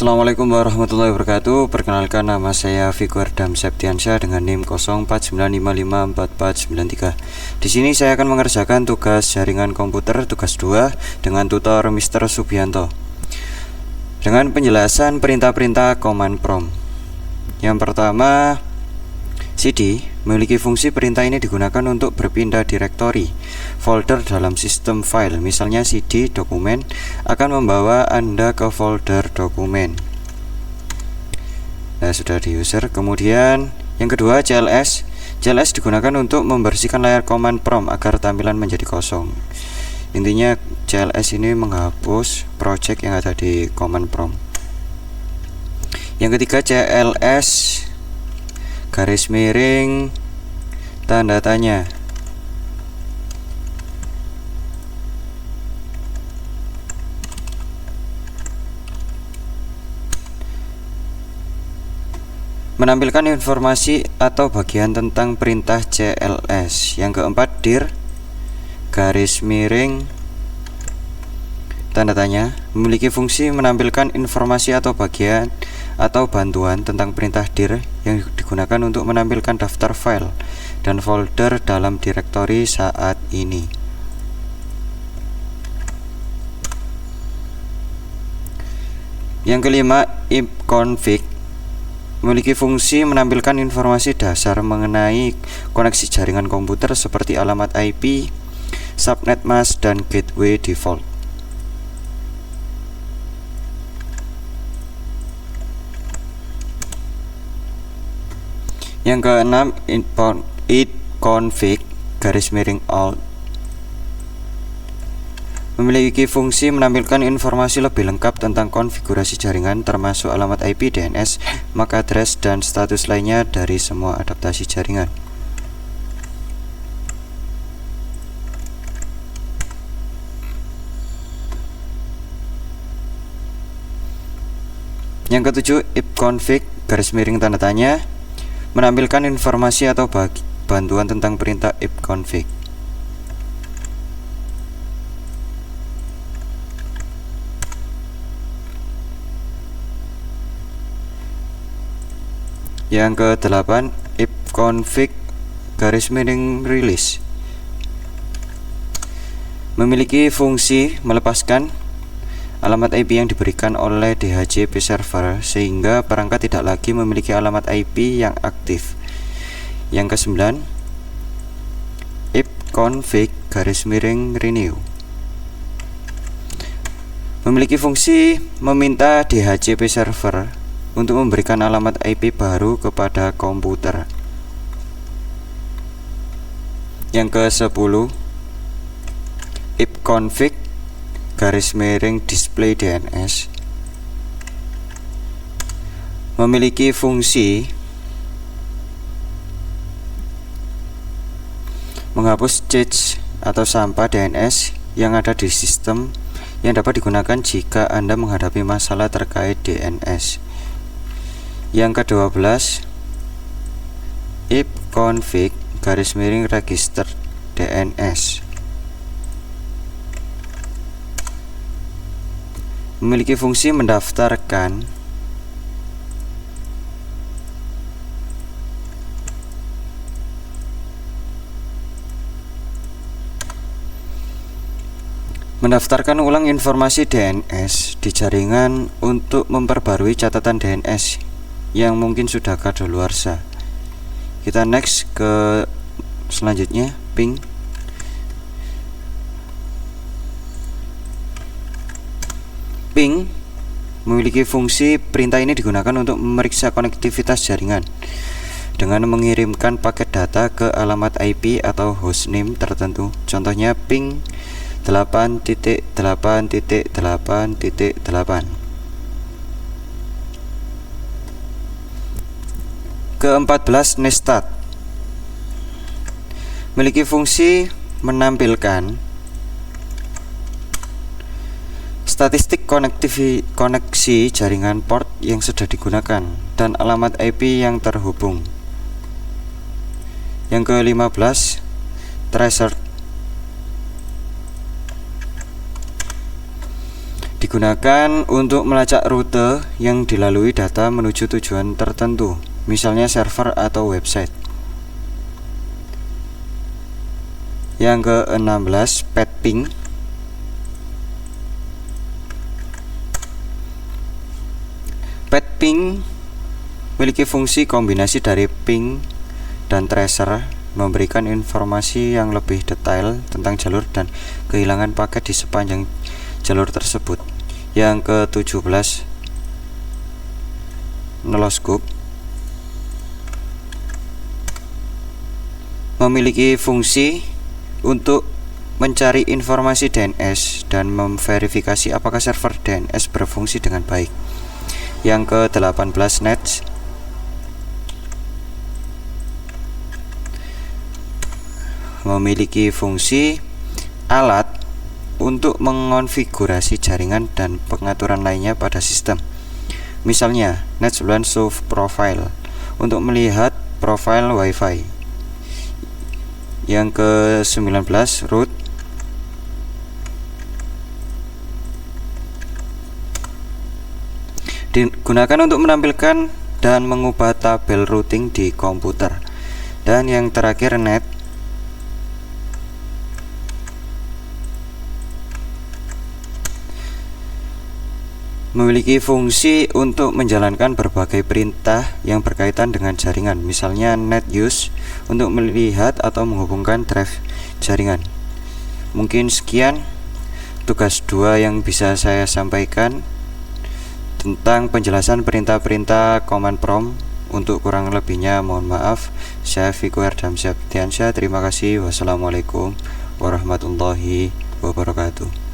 Assalamualaikum warahmatullahi wabarakatuh. Perkenalkan, nama saya Fikar Dam Septiansyah dengan NIM 04955443. Di sini saya akan mengerjakan tugas jaringan komputer tugas 2 dengan tutor Mr. Subianto dengan penjelasan perintah-perintah command prompt. Yang pertama, CD memiliki fungsi perintah ini digunakan untuk berpindah direktori folder dalam sistem file. Misalnya CD dokumen akan membawa Anda ke folder dokumen. Nah, sudah di user. Kemudian yang kedua, CLS digunakan untuk membersihkan layar command prompt agar tampilan menjadi kosong. Intinya CLS ini menghapus project yang ada di command prompt. Yang ketiga, CLS garis miring tanda tanya. Menampilkan informasi atau bagian tentang perintah CLS. Yang keempat, dir garis miring tanda tanya memiliki fungsi menampilkan informasi atau bagian atau bantuan tentang perintah dir yang digunakan untuk menampilkan daftar file dan folder dalam direktori saat ini. Yang kelima, ipconfig memiliki fungsi menampilkan informasi dasar mengenai koneksi jaringan komputer seperti alamat IP, subnet mask, dan gateway default. Yang keenam, ipconfig garis miring alt memiliki fungsi menampilkan informasi lebih lengkap tentang konfigurasi jaringan termasuk alamat IP, DNS, MAC address, dan status lainnya dari semua adaptasi jaringan. Yang ketujuh, ipconfig garis miring tanda tanya menampilkan informasi atau bantuan tentang perintah ipconfig. Yang ke-8, ipconfig garis miring release memiliki fungsi melepaskan alamat IP yang diberikan oleh DHCP server sehingga perangkat tidak lagi memiliki alamat IP yang aktif. Yang ke-9, ipconfig garis miring renew memiliki fungsi meminta DHCP server untuk memberikan alamat IP baru kepada komputer. Yang ke-10, ipconfig garis miring display DNS memiliki fungsi menghapus cache atau sampah DNS yang ada di sistem yang dapat digunakan jika Anda menghadapi masalah terkait DNS. Yang ke-12, ipconfig garis miring register DNS memiliki fungsi mendaftarkan ulang informasi DNS di jaringan untuk memperbarui catatan DNS yang mungkin sudah kadaluarsa. Kita next ke selanjutnya, ping memiliki fungsi perintah ini digunakan untuk memeriksa konektivitas jaringan dengan mengirimkan paket data ke alamat IP atau hostname tertentu. Contohnya ping 8.8.8.8. Ke-14, nestat memiliki fungsi menampilkan statistik koneksi jaringan port yang sudah digunakan dan alamat IP yang terhubung. Yang ke-15, tracer digunakan untuk melacak rute yang dilalui data menuju tujuan tertentu, misalnya server atau website. Yang ke-16, petping. Petping memiliki fungsi kombinasi dari ping dan tracer, memberikan informasi yang lebih detail tentang jalur dan kehilangan paket di sepanjang jalur tersebut. Yang ke-17, noscope. Memiliki fungsi untuk mencari informasi DNS dan memverifikasi apakah server DNS berfungsi dengan baik. Yang ke-18, nets. Memiliki fungsi alat untuk mengonfigurasi jaringan dan pengaturan lainnya pada sistem. Misalnya, NetSBLAN Show Profile untuk melihat profil WiFi. Yang ke-19, root. Digunakan untuk menampilkan dan mengubah tabel routing di komputer. Dan yang terakhir, net. Memiliki fungsi untuk menjalankan berbagai perintah yang berkaitan dengan jaringan, misalnya net use untuk melihat atau menghubungkan drive jaringan. Mungkin sekian tugas 2 yang bisa saya sampaikan tentang penjelasan perintah-perintah command prompt. Untuk kurang lebihnya mohon maaf. Saya Viku Erdamsyah Terima kasih. Wassalamualaikum warahmatullahi wabarakatuh.